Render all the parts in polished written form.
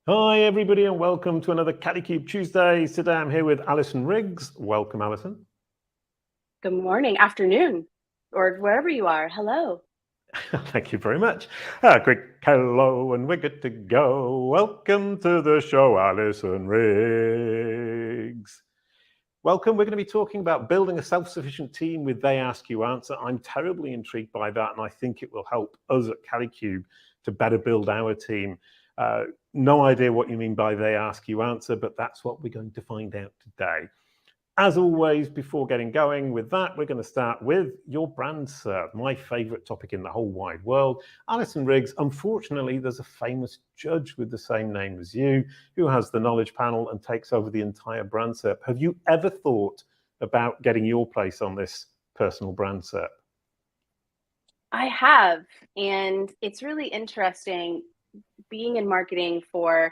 Hi everybody and welcome to another Kalicube Tuesdays. Today I'm here with Allison Riggs. Welcome, Allison. Good morning, afternoon, or wherever you are. Hello. Thank you very much. Quick hello and we're good to go. Welcome to the show, Allison Riggs. Welcome. We're going to be talking about building a self-sufficient team with They Ask You Answer. I'm terribly intrigued by that, and I think it will help us at Kalicube to better build our team. No idea what you mean by They Ask You Answer, but that's what we're going to find out today. As always, before getting going with that, we're going to start with your brand SERP, my favorite topic in the whole wide world. Allison Riggs, unfortunately, there's a famous judge with the same name as you who has the knowledge panel and takes over the entire brand SERP. Have you ever thought about getting your place on this personal brand SERP? I have, and it's really interesting being in marketing for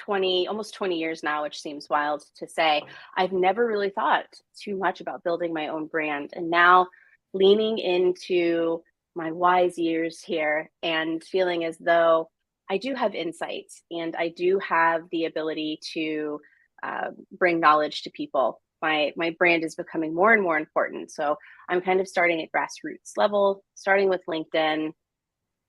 almost 20 years now, which seems wild to say. I've never really thought too much about building my own brand, and now leaning into my wise years here and feeling as though I do have insights and I do have the ability to bring knowledge to people. My brand is becoming more and more important. So I'm kind of starting at grassroots level, starting with LinkedIn,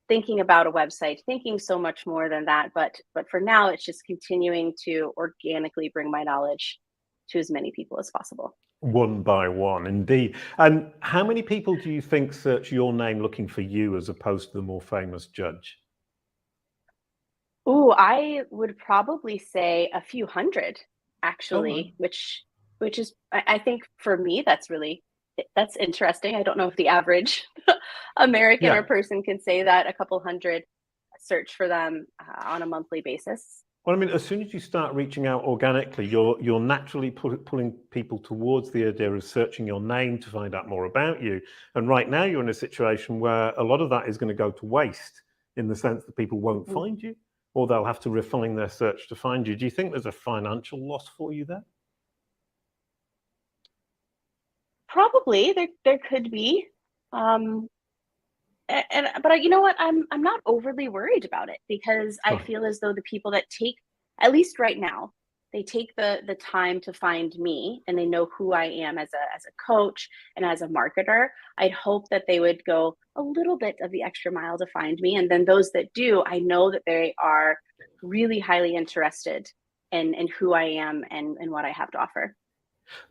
thinking about a website, thinking so much more than that. But for now, it's just continuing to organically bring my knowledge to as many people as possible. One by one, indeed. And how many people do you think search your name looking for you as opposed to the more famous judge? Ooh, I would probably say a few hundred, Oh, right. actually, which is I think for me that's interesting. I don't know if the average American or Yeah. person can say that a couple hundred search for them on a monthly basis. Well, I mean, as soon as you start reaching out organically, you're naturally pulling people towards the idea of searching your name to find out more about you. And right now, you're in a situation where a lot of that is going to go to waste in the sense that people won't Mhm. find you, or they'll have to refine their search to find you. Do you think there's a financial loss for you there? Probably there could be. Um, but you know what? I'm not overly worried about it because I Right. feel as though the people that take, at least right now, they take the time to find me and they know who I am as a coach and as a marketer. I'd hope that they would go a little bit of the extra mile to find me. And then those that do, I know that they are really highly interested in who I am and what I have to offer.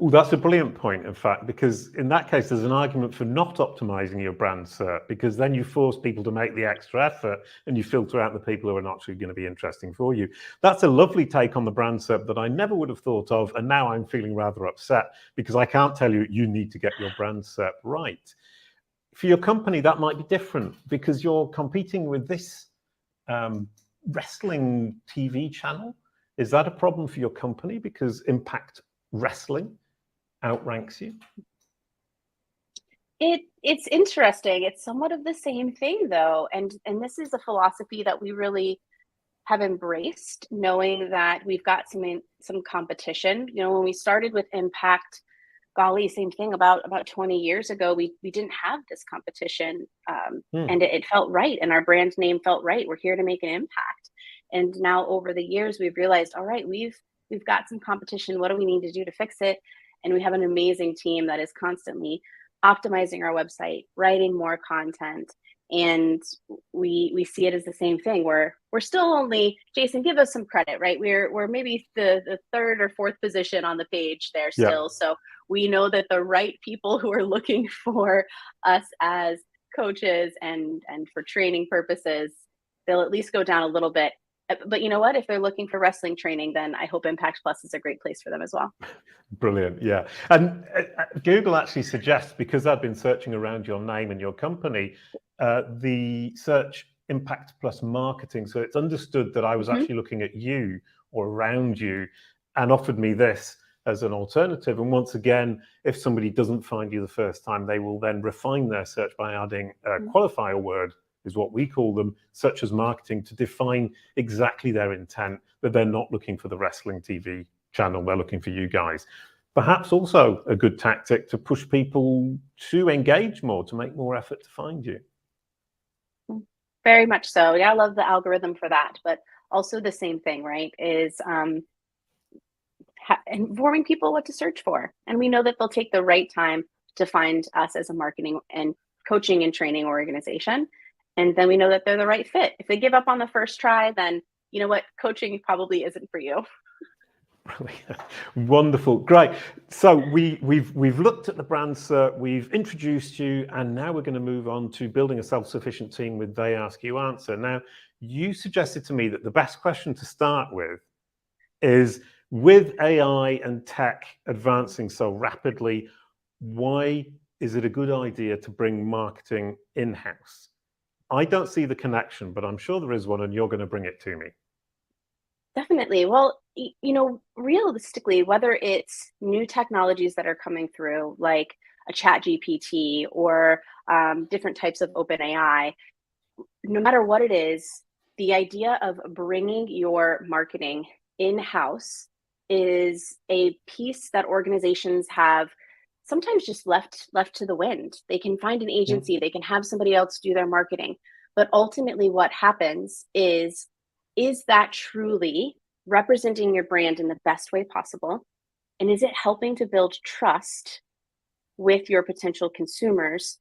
Oh, that's a brilliant point, in fact, because in that case, there's an argument for not optimizing your brand SERP, because then you force people to make the extra effort and you filter out the people who are not actually going to be interesting for you. That's a lovely take on the brand SERP that I never would have thought of. And now I'm feeling rather upset because I can't tell you, you need to get your brand SERP right. For your company, that might be different because you're competing with this wrestling TV channel. Is that a problem for your company because Impact Wrestling outranks you? It's interesting. It's somewhat of the same thing though. And this is a philosophy that we really have embraced, knowing that we've got some competition. You know, when we started with Impact, golly, same thing about 20 years ago, we didn't have this competition. And it felt right and our brand name felt right. We're here to make an impact. And now over the years we've realized, all right, we've got some competition. What do we need to do to fix it? And we have an amazing team that is constantly optimizing our website, writing more content, and we see it as the same thing. We're still only, Jason, give us some credit, right? We're maybe the third or fourth position on the page there Yeah. still. So we know that the right people who are looking for us as coaches and for training purposes, they'll at least go down a little bit. But you know what? If they're looking for wrestling training, then I hope Impact Plus is a great place for them as well. Brilliant. Yeah. And Google actually suggests, because I've been searching around your name and your company, the search Impact Plus marketing. So it's understood that I was Mm-hmm. actually looking at you or around you and offered me this as an alternative. And once again, if somebody doesn't find you the first time, they will then refine their search by adding a qualifier word, is what we call them, such as marketing, to define exactly their intent, that they're not looking for the wrestling TV channel, they're looking for you guys. Perhaps also a good tactic to push people to engage more, to make more effort to find you. Very much so. Yeah, I love the algorithm for that. But also the same thing, right? Is informing people what to search for. And we know that they'll take the right time to find us as a marketing and coaching and training organization. And then we know that they're the right fit. If they give up on the first try, then you know what? Coaching probably isn't for you. Wonderful, great. So we've looked at the brand SERP, we've introduced you, and now we're going to move on to building a self-sufficient team with They Ask You Answer. Now, you suggested to me that the best question to start with is, with AI and tech advancing so rapidly, why is it a good idea to bring marketing in-house? I don't see the connection, but I'm sure there is one, and you're going to bring it to me. Definitely. Well, you know, realistically, whether it's new technologies that are coming through, like a chat GPT or different types of open AI, no matter what it is, the idea of bringing your marketing in-house is a piece that organizations have sometimes just left to the wind. They can find an agency, they can have somebody else do their marketing. But ultimately what happens is that truly representing your brand in the best way possible? And is it helping to build trust with your potential consumers,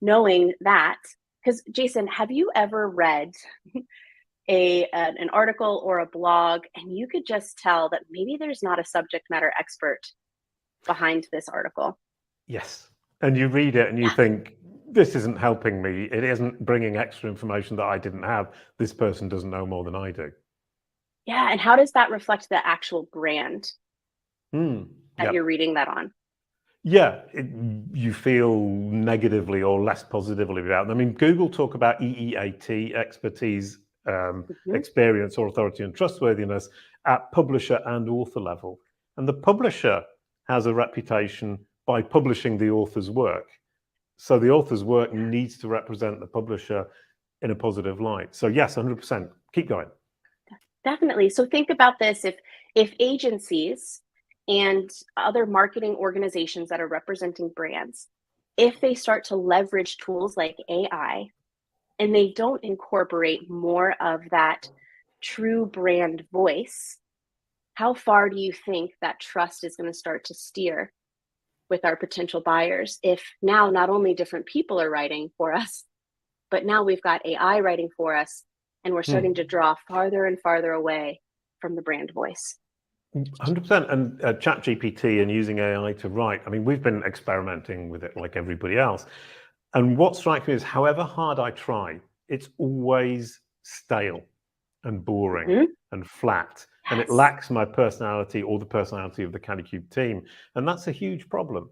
knowing that? Because Jason, have you ever read an article or a blog and you could just tell that maybe there's not a subject matter expert behind this article? Yes. And you read it and you think, this isn't helping me. It isn't bringing extra information that I didn't have. This person doesn't know more than I do. Yeah. And how does that reflect the actual brand that you're reading that on? Yeah, you feel negatively or less positively about them. I mean, Google talk about EEAT, expertise, experience, or authority and trustworthiness at publisher and author level. And the publisher has a reputation by publishing the author's work. So the author's work needs to represent the publisher in a positive light. So yes, 100%. Keep going. Definitely. So think about this. If agencies and other marketing organizations that are representing brands, if they start to leverage tools like AI and they don't incorporate more of that true brand voice, how far do you think that trust is going to start to steer with our potential buyers? If now not only different people are writing for us, but now we've got AI writing for us, and we're starting to draw farther and farther away from the brand voice. 100%. And chat GPT and using AI to write, I mean, we've been experimenting with it like everybody else. And what strikes me is, however hard I try, it's always stale and boring and flat. Yes. And it lacks my personality or the personality of the Kalicube team. And that's a huge problem.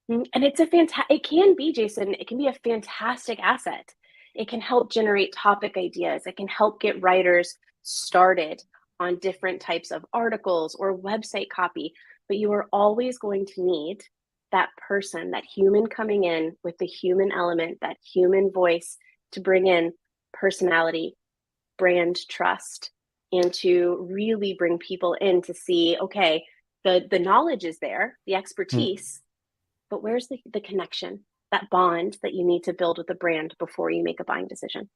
And it's it can be, Jason, it can be a fantastic asset. It can help generate topic ideas. It can help get writers started on different types of articles or website copy. But you are always going to need that person, that human coming in with the human element, that human voice to bring in personality, brand trust, and to really bring people in to see, okay, the knowledge is there, the expertise, but where's the connection, that bond that you need to build with the brand before you make a buying decision?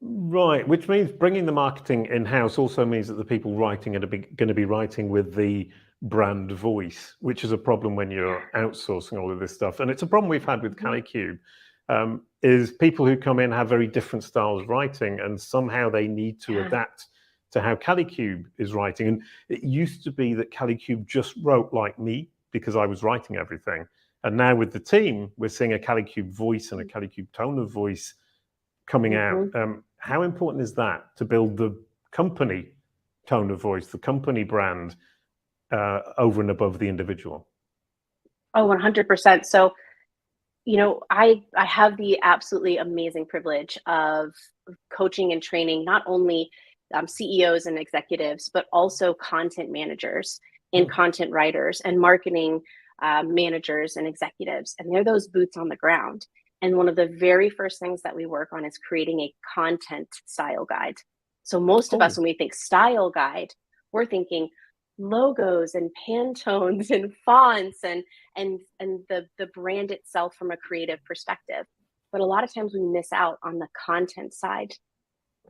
Right, which means bringing the marketing in-house also means that the people writing are going to be writing with the brand voice, which is a problem when you're outsourcing all of this stuff. And it's a problem we've had with Kalicube, is people who come in have very different styles of writing, and somehow they need to adapt to how Kalicube is writing. And it used to be that Kalicube just wrote like me because I was writing everything. And now with the team, we're seeing a Kalicube voice and a Kalicube tone of voice coming out. How important is that to build the company tone of voice, the company brand, over and above the individual? Oh, 100%. So, you know, I have the absolutely amazing privilege of coaching and training not only CEOs and executives, but also content managers and content writers and marketing managers and executives. And they're those boots on the ground. And one of the very first things that we work on is creating a content style guide. So most of us, when we think style guide, we're thinking logos and Pantones and fonts and the brand itself from a creative perspective. But a lot of times we miss out on the content side.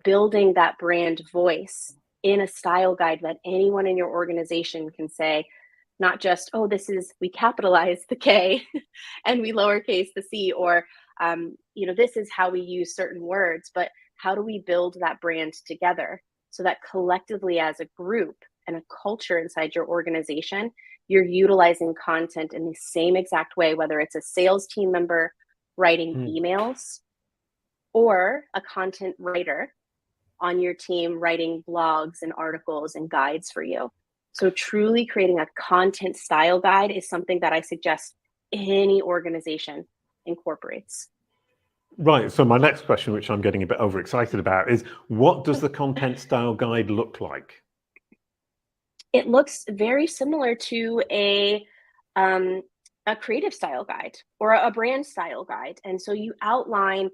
building that brand voice in a style guide that anyone in your organization can say, not just, oh, this is, we capitalize the K and we lowercase the C, or, this is how we use certain words, but how do we build that brand together so that collectively as a group and a culture inside your organization, you're utilizing content in the same exact way, whether it's a sales team member writing emails or a content writer on your team writing blogs and articles and guides for you. So truly creating a content style guide is something that I suggest any organization incorporates. Right. So my next question, which I'm getting a bit overexcited about, is what does the content style guide look like? It looks very similar to a creative style guide or a brand style guide. And so you outline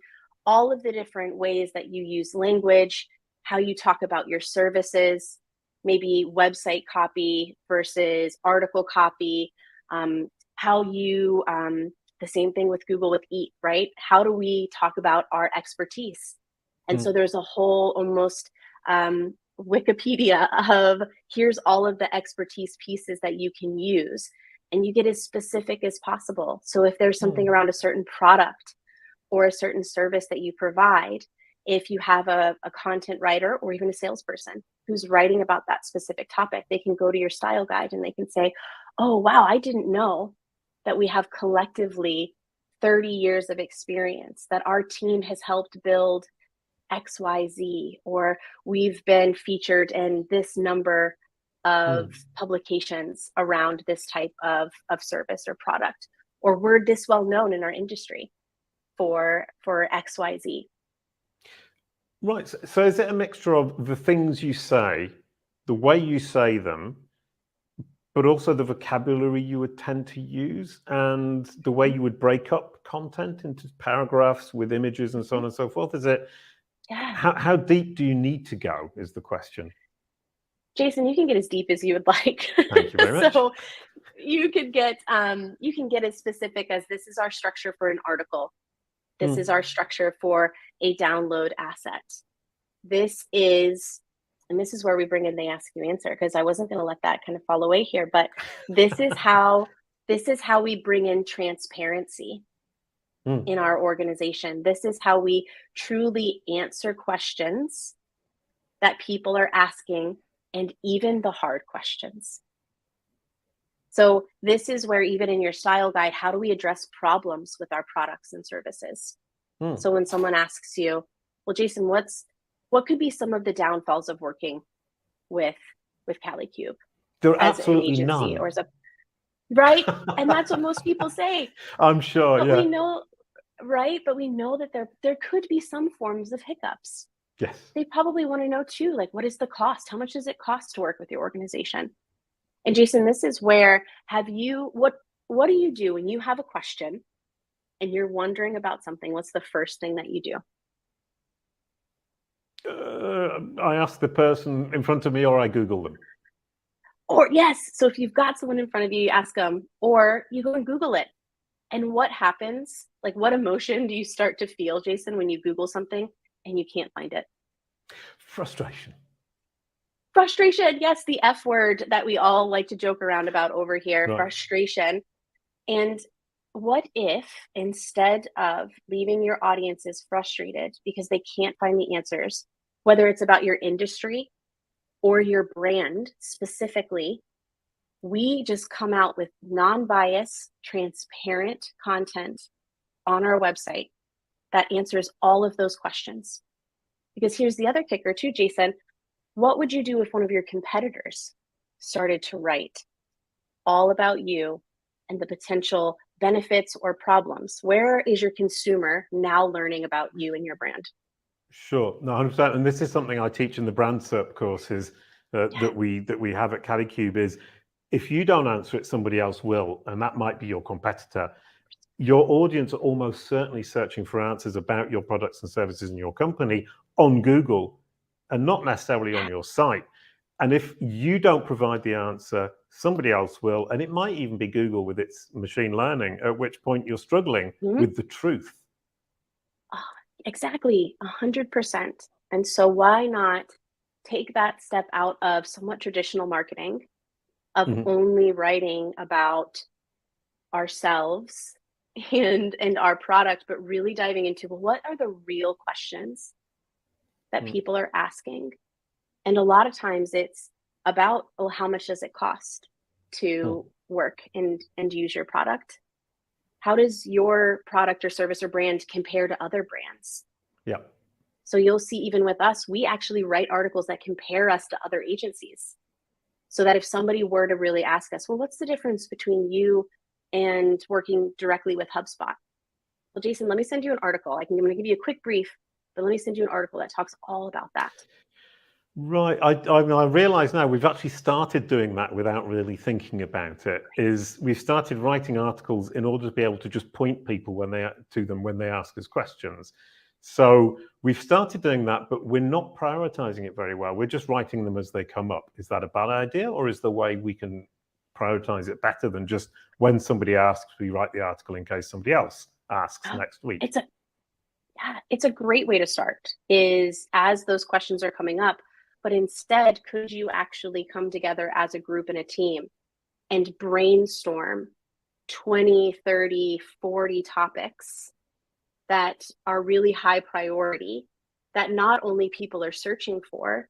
all of the different ways that you use language, how you talk about your services, maybe website copy versus article copy, how you, the same thing with Google with Eat, right? How do we talk about our expertise? And so there's a whole almost Wikipedia of here's all of the expertise pieces that you can use, and you get as specific as possible. So if there's something around a certain product or a certain service that you provide, if you have a content writer or even a salesperson who's writing about that specific topic, they can go to your style guide and they can say, oh, wow, I didn't know that we have collectively 30 years of experience, that our team has helped build XYZ, or we've been featured in this number of publications around this type of service or product, or we're this well known in our industry for XYZ. Right. So is it a mixture of the things you say, the way you say them, but also the vocabulary you would tend to use and the way you would break up content into paragraphs with images and so on and so forth? Is it, how deep do you need to go is the question? Jason, you can get as deep as you would like. Thank you very much. So you can get as specific as this is our structure for an article. This is our structure for a download asset. This is where we bring in the ask you answer, because I wasn't going to let that kind of fall away here, but this is how we bring in transparency in our organization. This is how we truly answer questions that people are asking, and even the hard questions. So this is where, even in your style guide, how do we address problems with our products and services? So when someone asks you, well, Jason, what could be some of the downfalls of working with Kalicube? There are as absolutely an agency none. or as a, right? And that's what most people say. I'm sure, but yeah. we know, right? But we know that there could be some forms of hiccups. Yes. They probably want to know too, like, what is the cost? How much does it cost to work with your organization? And Jason, this is where what do you do when you have a question and you're wondering about something? What's the first thing that you do? I ask the person in front of me, or I Google them. Or yes, so if you've got someone in front of you, you ask them, or you go and Google it. And what happens? Like, what emotion do you start to feel, Jason, when you Google something and you can't find it? Frustration. Frustration, yes, the F word that we all like to joke around about over here, right. Frustration. And what if, instead of leaving your audiences frustrated because they can't find the answers, whether it's about your industry or your brand specifically, we just come out with non-biased, transparent content on our website that answers all of those questions? Because here's the other kicker too, Jason. What would you do if one of your competitors started to write all about you and the potential benefits or problems? Where is your consumer now learning about you and your brand? Sure, no, 100%. And this is something I teach in the brand SERP courses that we have at Kalicube, is if you don't answer it, somebody else will, and that might be your competitor. Your audience are almost certainly searching for answers about your products and services in your company on Google, and not necessarily on your site. And if you don't provide the answer, somebody else will, and it might even be Google with its machine learning, at which point you're struggling with the truth. Oh, exactly, 100%. And so why not take that step out of somewhat traditional marketing of only writing about ourselves and our product, but really diving into, well, what are the real questions that people are asking? And a lot of times it's about, well, how much does it cost to work and use your product? How does your product or service or brand compare to other brands? Yeah. So you'll see, even with us, we actually write articles that compare us to other agencies. So that if somebody were to really ask us, well, what's the difference between you and working directly with HubSpot? Well, Jason, let me send you an article. I'm going to give you a quick brief, but let me send you an article that talks all about that. Right. I realize now we've actually started doing that without really thinking about it. We've started writing articles in order to be able to just point people when they ask us questions. So we've started doing that, but we're not prioritizing it very well. We're just writing them as they come up. Is that a bad idea, or is there a way we can prioritize it better than just when somebody asks, we write the article in case somebody else asks next week? It's a great way to start, is as those questions are coming up, but instead, could you actually come together as a group and a team and brainstorm 20, 30, 40 topics that are really high priority, that not only people are searching for,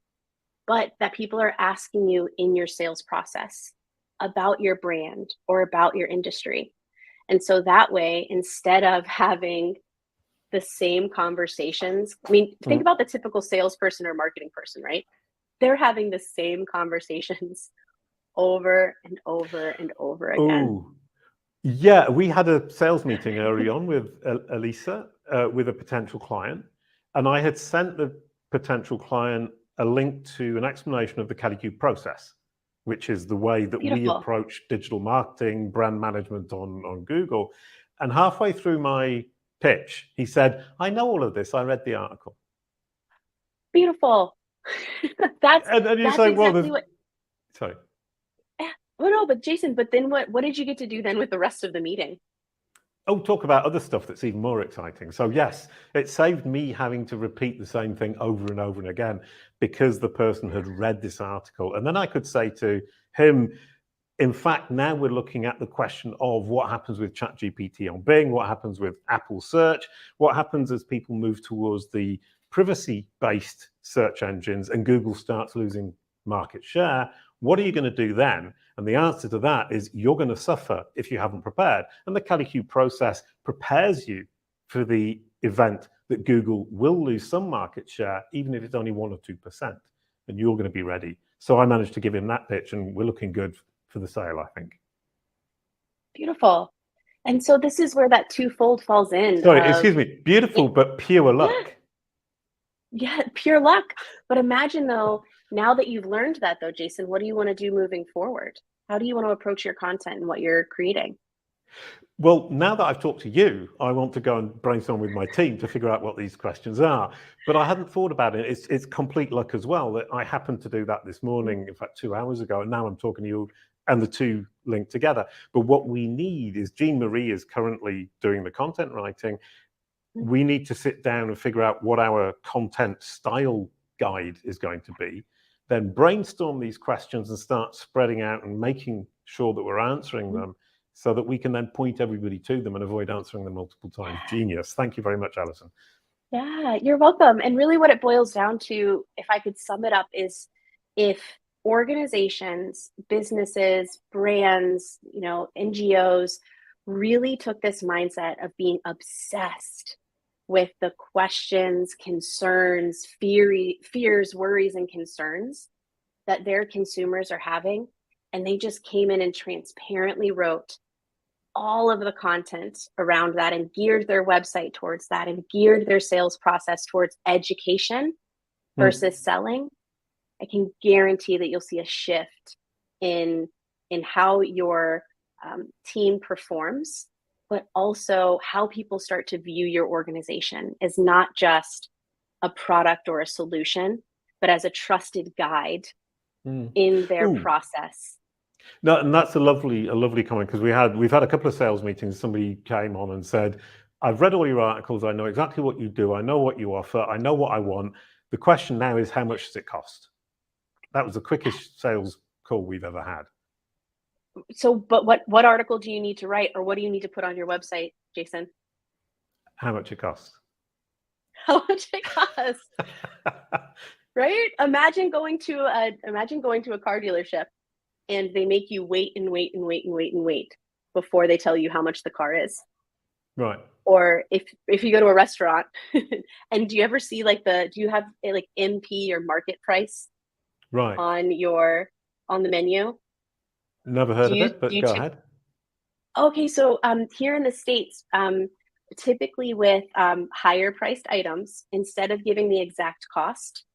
but that people are asking you in your sales process about your brand or about your industry. And so that way, instead of having the same conversations, I mean, think about the typical salesperson or marketing person, right? They're having the same conversations over and over and over again. Ooh. Yeah, we had a sales meeting early on with Elisa, with a potential client, and I had sent the potential client a link to an explanation of the Kalicube process, which is the way that we approach digital marketing, brand management on Google. And halfway through my pitch, he said, "I know all of this. I read the article." Beautiful. that's say, exactly what. Sorry. Well, no, but Jason, but then what did you get to do then with the rest of the meeting? Oh, talk about other stuff that's even more exciting. So yes, it saved me having to repeat the same thing over and over and again because the person had read this article. And then I could say to him, in fact, now we're looking at the question of what happens with ChatGPT on Bing, what happens with Apple search, what happens as people move towards the privacy-based search engines and Google starts losing market share. What are you going to do then? And the answer to that is you're going to suffer if you haven't prepared. And the Kalicube process prepares you for the event that Google will lose some market share, even if it's only 1 or 2%, and you're going to be ready. So I managed to give him that pitch, and we're looking good for the sale, I think. Beautiful. And so this is where that twofold falls in. Sorry, excuse me. Beautiful, but pure luck. Yeah, pure luck. But imagine though, now that you've learned that though, Jason, what do you want to do moving forward? How do you want to approach your content and what you're creating? Well, now that I've talked to you, I want to go and brainstorm with my team to figure out what these questions are. But I hadn't thought about it. It's complete luck as well that I happened to do that this morning, in fact, 2 hours ago, and now I'm talking to you and the two link together. But what we need is Jean Marie is currently doing the content writing. We need to sit down and figure out what our content style guide is going to be, then brainstorm these questions and start spreading out and making sure that we're answering them so that we can then point everybody to them and avoid answering them multiple times. Genius. Thank you very much, Allison. Yeah, you're welcome. And really what it boils down to, if I could sum it up, is if organizations, businesses, brands, NGOs really took this mindset of being obsessed with the questions, concerns, fears, worries, and concerns that their consumers are having, and they just came in and transparently wrote all of the content around that and geared their website towards that and geared their sales process towards education versus selling, I can guarantee that you'll see a shift in how your team performs, but also how people start to view your organization as not just a product or a solution, but as a trusted guide in their process. No, and that's a lovely comment, because we've had a couple of sales meetings. Somebody came on and said, "I've read all your articles. I know exactly what you do. I know what you offer. I know what I want. The question now is, how much does it cost? That was the quickest sales call we've ever had. So, but what article do you need to write, or what do you need to put on your website, Jason? How much it costs. How much it costs. Right? Imagine going to a car dealership and they make you wait and wait and wait and wait and wait before they tell you how much the car is. Right. Or if you go to a restaurant and do you ever see do you have like MP or market price Right. on the menu? Never heard of it, but go ahead. Okay, so here in the States, typically with higher priced items, instead of giving the exact cost,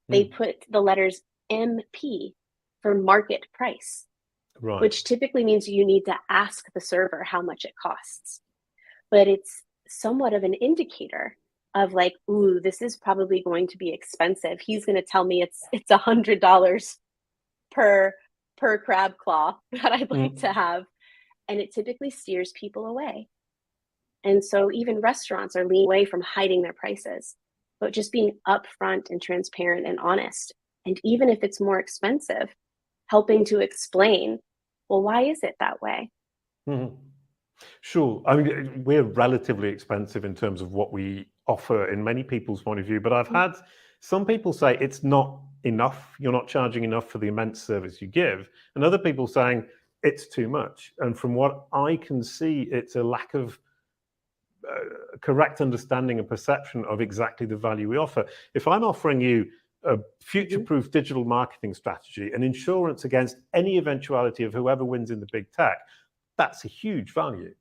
they put the letters MP for market price, right, which typically means you need to ask the server how much it costs. But it's somewhat of an indicator of like, ooh, this is probably going to be expensive. He's going to tell me it's $100 per crab claw that I'd like to have. And it typically steers people away. And so even restaurants are leaning away from hiding their prices, but just being upfront and transparent and honest. And even if it's more expensive, helping to explain, well, why is it that way? Sure. I mean, we're relatively expensive in terms of what we offer in many people's point of view, but I've had some people say it's not enough. You're not charging enough for the immense service you give. And other people saying it's too much. And from what I can see, it's a lack of correct understanding and perception of exactly the value we offer. If I'm offering you a future-proof digital marketing strategy and insurance against any eventuality of whoever wins in the big tech, that's a huge value.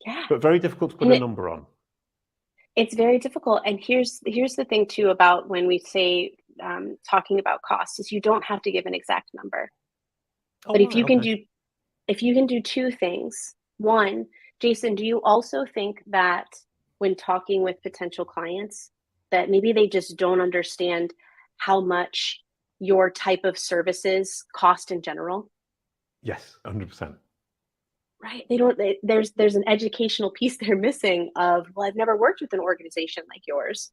Yeah. But very difficult to put a number on. It's very difficult. And here's the thing too about when we say talking about cost is you don't have to give an exact number. But if you can do two things. One, Jason, do you also think that when talking with potential clients that maybe they just don't understand how much your type of services cost in general? Yes, 100%. Right. There's an educational piece they're missing of, well, I've never worked with an organization like yours.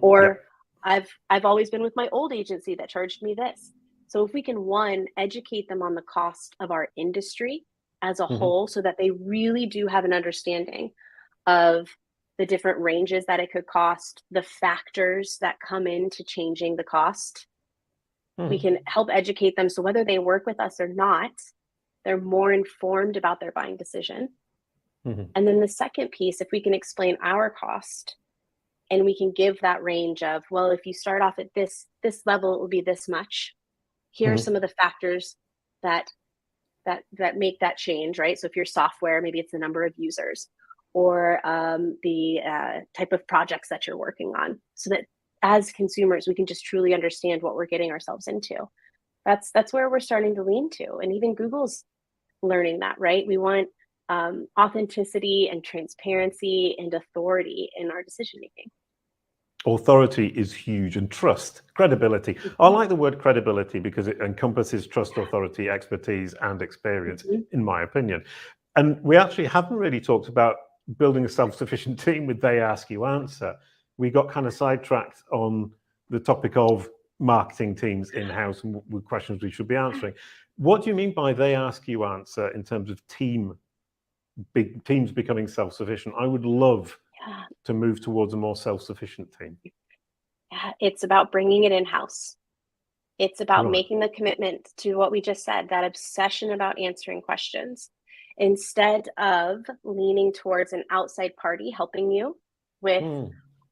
Or I've always been with my old agency that charged me this. So if we can, one, educate them on the cost of our industry as a whole so that they really do have an understanding of the different ranges that it could cost, the factors that come into changing the cost, we can help educate them. So whether they work with us or not, they're more informed about their buying decision. And then the second piece, if we can explain our cost and we can give that range of, well, if you start off at this level, it will be this much. Here are some of the factors that make that change, right? So if you're software, maybe it's the number of users or the type of projects that you're working on, so that as consumers, we can just truly understand what we're getting ourselves into. That's where we're starting to lean to. And even Google's learning that, right? We want authenticity and transparency and authority in our decision making. Authority is huge, and trust, credibility. I like the word credibility because it encompasses trust, authority, expertise, and experience, in my opinion. And we actually haven't really talked about building a self-sufficient team with they ask, you answer. We got kind of sidetracked on the topic of marketing teams in-house and with questions we should be answering. What do you mean by they ask, you answer in terms of big teams becoming self-sufficient? I would love to move towards a more self-sufficient team. Yeah, it's about bringing it in-house. It's about making the commitment to what we just said, that obsession about answering questions. Instead of leaning towards an outside party helping you with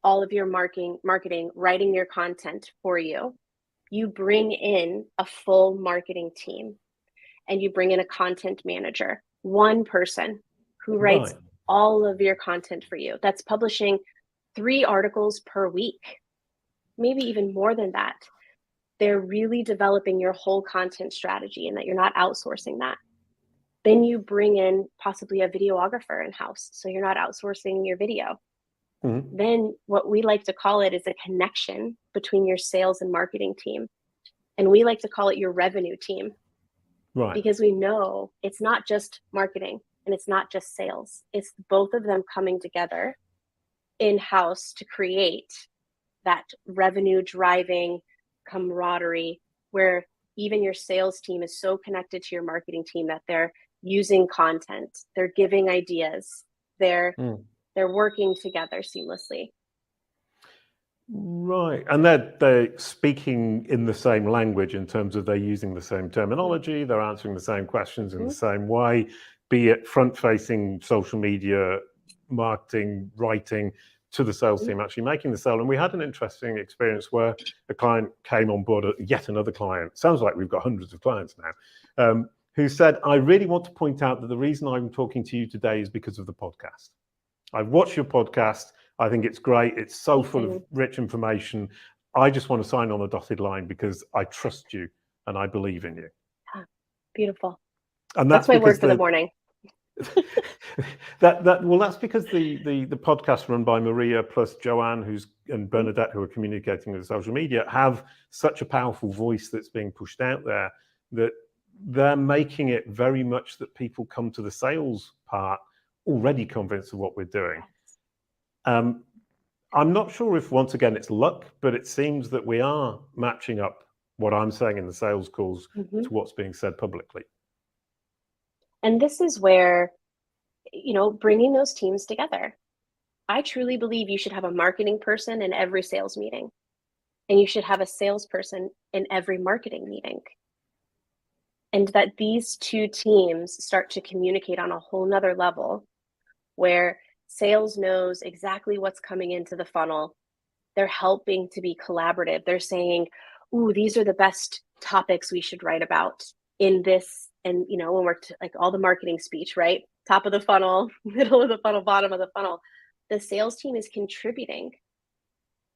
all of your marketing, writing your content for you, you bring in a full marketing team and you bring in a content manager, one person who writes all of your content for you. That's publishing 3 articles per week, maybe even more than that. They're really developing your whole content strategy and that you're not outsourcing that. Then you bring in possibly a videographer in-house, so you're not outsourcing your video. Then what we like to call it is a connection between your sales and marketing team. And we like to call it your revenue team. Because we know it's not just marketing and it's not just sales. It's both of them coming together in-house to create that revenue driving camaraderie where even your sales team is so connected to your marketing team that they're using content, they're giving ideas, they're working together seamlessly. Right, and they're speaking in the same language in terms of they're using the same terminology, they're answering the same questions in the same way, be it front-facing social media, marketing, writing, to the sales team actually making the sale. And we had an interesting experience where a client came on board, yet another client, sounds like we've got hundreds of clients now, who said, I really want to point out that the reason I'm talking to you today is because of the podcast. I've watched your podcast. I think it's great. It's so full of rich information. I just want to sign on a dotted line because I trust you and I believe in you. Beautiful. And that's my word for the morning. That's because the podcast run by Maria plus Joanne and Bernadette, who are communicating with social media, have such a powerful voice that's being pushed out there that they're making it very much that people come to the sales part already convinced of what we're doing. I'm not sure if, once again, it's luck, but it seems that we are matching up what I'm saying in the sales calls to what's being said publicly. And this is where, bringing those teams together. I truly believe you should have a marketing person in every sales meeting, and you should have a salesperson in every marketing meeting. And that these two teams start to communicate on a whole nother level where sales knows exactly what's coming into the funnel. They're helping to be collaborative. They're saying, ooh, these are the best topics we should write about in this. And, when we're like all the marketing speech, right? Top of the funnel, middle of the funnel, bottom of the funnel. The sales team is contributing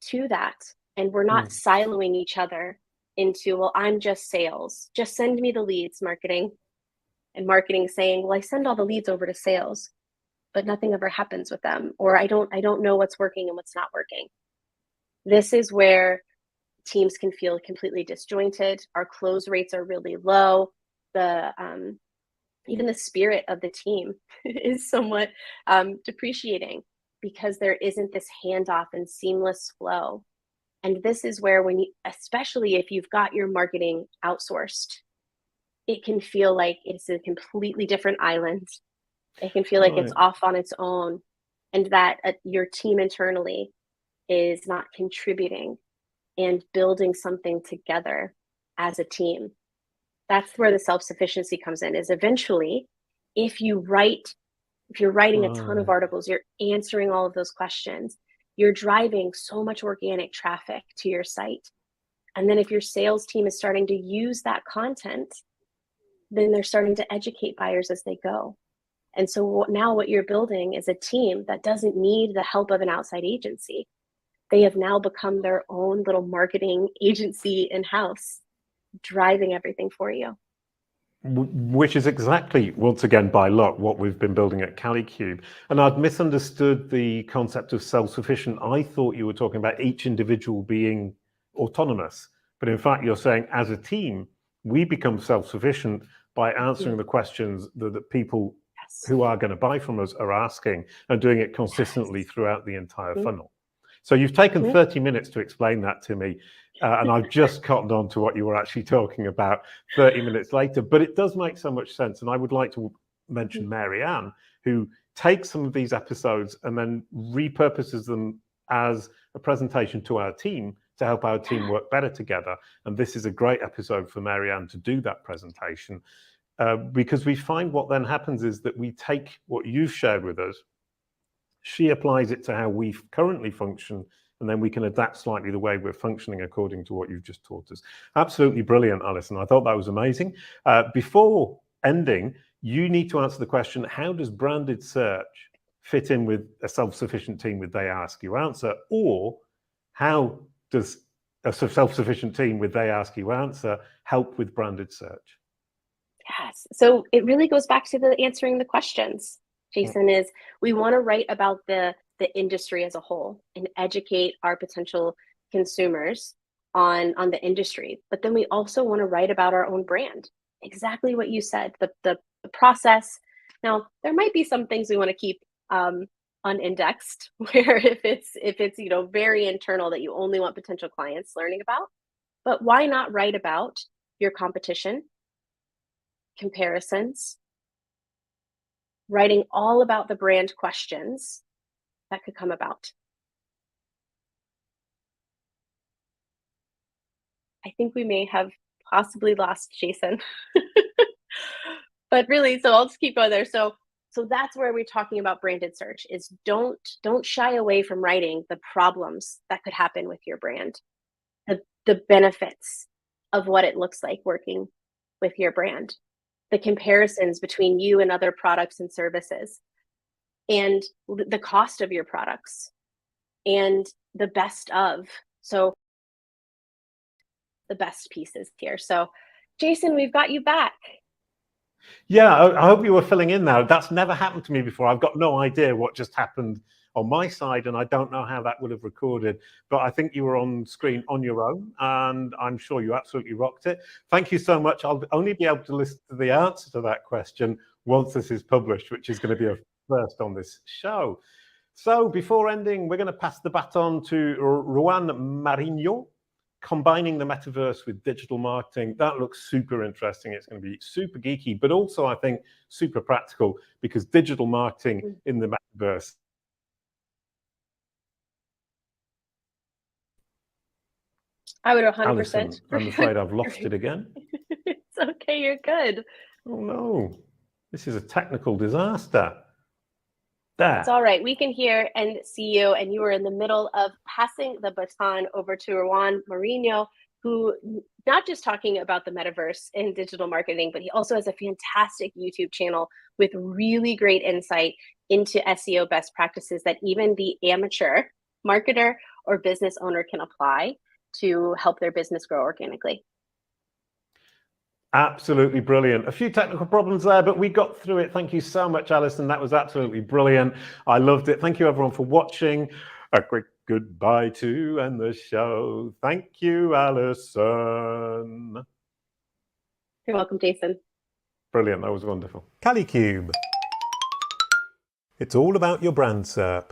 to that. And we're not siloing each other into, well, I'm just sales. Just send me the leads, marketing. And marketing saying, well, I send all the leads over to sales, but nothing ever happens with them. Or I don't know what's working and what's not working. This is where teams can feel completely disjointed. Our close rates are really low. Even the spirit of the team is somewhat depreciating because there isn't this handoff and seamless flow. And this is where especially if you've got your marketing outsourced, it can feel like it's a completely different island. It can feel like it's off on its own, and that your team internally is not contributing and building something together as a team. That's where the self-sufficiency comes in, is eventually, if you're writing a ton of articles, you're answering all of those questions, you're driving so much organic traffic to your site. And then if your sales team is starting to use that content, then they're starting to educate buyers as they go. And so now what you're building is a team that doesn't need the help of an outside agency. They have now become their own little marketing agency in-house, driving everything for you. Which is exactly, once again, by luck, what we've been building at Kalicube. And I'd misunderstood the concept of self-sufficient. I thought you were talking about each individual being autonomous. But in fact, you're saying as a team, we become self-sufficient by answering the questions that people who are going to buy from us are asking, and doing it consistently throughout the entire funnel. So you've taken 30 minutes to explain that to me, and I've just cottoned on to what you were actually talking about 30 minutes later. But it does make so much sense. And I would like to mention Marianne, who takes some of these episodes and then repurposes them as a presentation to our team to help our team work better together. And this is a great episode for Marianne to do that presentation, because we find what then happens is that we take what you've shared with us, she applies it to how we currently function, and then we can adapt slightly the way we're functioning according to what you've just taught us. Absolutely brilliant, Allison. I thought that was amazing. Before ending, you need to answer the question, how does branded search fit in with a self-sufficient team with They Ask You Answer? Or how does a self-sufficient team with They Ask You Answer help with branded search? Yes. So it really goes back to the answering the questions, Jason, is we want to write about the industry as a whole and educate our potential consumers on the industry. But then we also want to write about our own brand. Exactly what you said, the process. Now, there might be some things we want to keep unindexed, where if it's very internal that you only want potential clients learning about. But why not write about your competition, comparisons, writing all about the brand questions that could come about? I think we may have possibly lost Jason. But really, so I'll just keep going there. So that's where we're talking about branded search is don't shy away from writing the problems that could happen with your brand, the benefits of what it looks like working with your brand, the comparisons between you and other products and services, and the cost of your products, and the best of. So the best pieces here. So Jason, we've got you back. Yeah, I hope you were filling in now. That's never happened to me before. I've got no idea what just happened on my side, and I don't know how that would have recorded. But I think you were on screen on your own, and I'm sure you absolutely rocked it. Thank you so much. I'll only be able to listen to the answer to that question once this is published, which is going to be a first on this show. So before ending, we're going to pass the baton to Ruan Marinho. Combining the metaverse with digital marketing, that looks super interesting. It's going to be super geeky, but also I think super practical, because digital marketing in the metaverse. I would 100%. Allison, I'm afraid I've lost it again. It's okay, you're good. Oh no, this is a technical disaster. There. It's all right. We can hear and see you, and you were in the middle of passing the baton over to Ruan Marinho, who not just talking about the metaverse and digital marketing, but he also has a fantastic YouTube channel with really great insight into SEO best practices that even the amateur marketer or business owner can apply to help their business grow organically. Absolutely brilliant. A few technical problems there, but we got through it. Thank you so much, Alison. That was absolutely brilliant. I loved it. Thank you, everyone, for watching. A quick goodbye to end the show. Thank you, Alison. You're welcome, Jason. Brilliant. That was wonderful. Kalicube. It's all about your brand SERP.